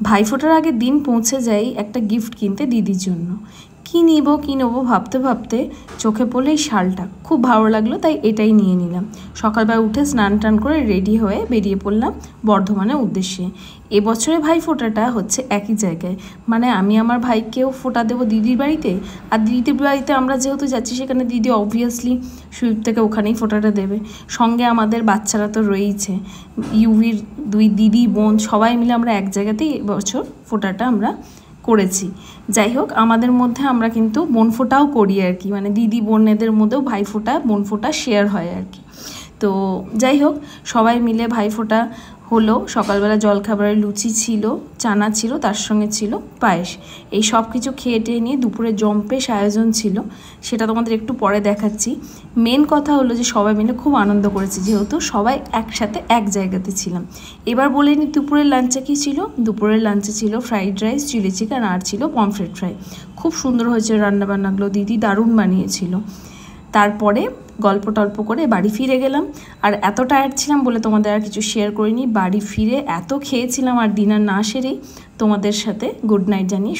ভাইফোঁটার আগের দিন পৌঁছে যাই একটা গিফট কিনতে দিদির জন্য। কী নেবো ভাবতে ভাবতে চোখে পড়লো এই শালটা, খুব ভালো লাগলো, তাই এটাই নিয়ে নিলাম। সকালবেলা উঠে স্নান টান করে রেডি হয়ে বেরিয়ে পড়লাম বর্ধমানের উদ্দেশ্যে। এবছরে ভাইফোঁটাটা হচ্ছে একই জায়গায়, মানে আমি আমার ভাইকেও ফোঁটা দেবো দিদির বাড়িতে, আর দিদির বাড়িতে আমরা যেহেতু যাচ্ছি সেখানে দিদি অবভিয়াসলি সুইপ থেকে ওখানেই ফোঁটাটা দেবে। সঙ্গে আমাদের বাচ্চারা তো রয়েইছে, ইউভির 2 দিদি বোন সবাই মিলে আমরা এক জায়গাতেই এবছর ফোঁটাটা আমরা করেছি। যাই হোক, আমাদের মধ্যে আমরা কিন্তু বোন ফোঁটাও করি আর কি, মানে দিদি বোনেদের মধ্যেও ভাই ফোঁটা বোন ফোঁটা শেয়ার হয় আর কি। তো যাই হোক, সবাই মিলে ভাই ফোঁটা হলো। সকালবেলা জলখাবারে লুচি ছিল, চানা ছিল, তার সঙ্গে ছিল পায়েস। এই সব কিছু খেয়ে টেয়ে নিয়ে দুপুরে জম্পেশ আয়োজন ছিল, সেটা তোমাদের একটু পরে দেখাচ্ছি। মেন কথা হলো যে সবাই মিলে খুব আনন্দ করেছি, যেহেতু সবাই একসাথে এক জায়গাতে ছিলাম। এবার বলে নিই দুপুরের লাঞ্চে কী ছিল। দুপুরের লাঞ্চে ছিল ফ্রাইড রাইস, চিলি চিকেন, আর ছিল পমফ্রেট ফ্রাই। খুব সুন্দর হয়েছে রান্নাবান্নাগুলো, দিদি দারুণ বানিয়েছিল। তারপরে গল্প টল্প করে বাড়ি ফিরে গেলাম। আর এত টায়ার্ড ছিলাম বলে তোমাদের আর কিছু শেয়ার করিনি। বাড়ি ফিরে এত খেয়েছিলাম আর ডিনার না সেরেই তোমাদের সাথে গুড নাইট জানিয়ে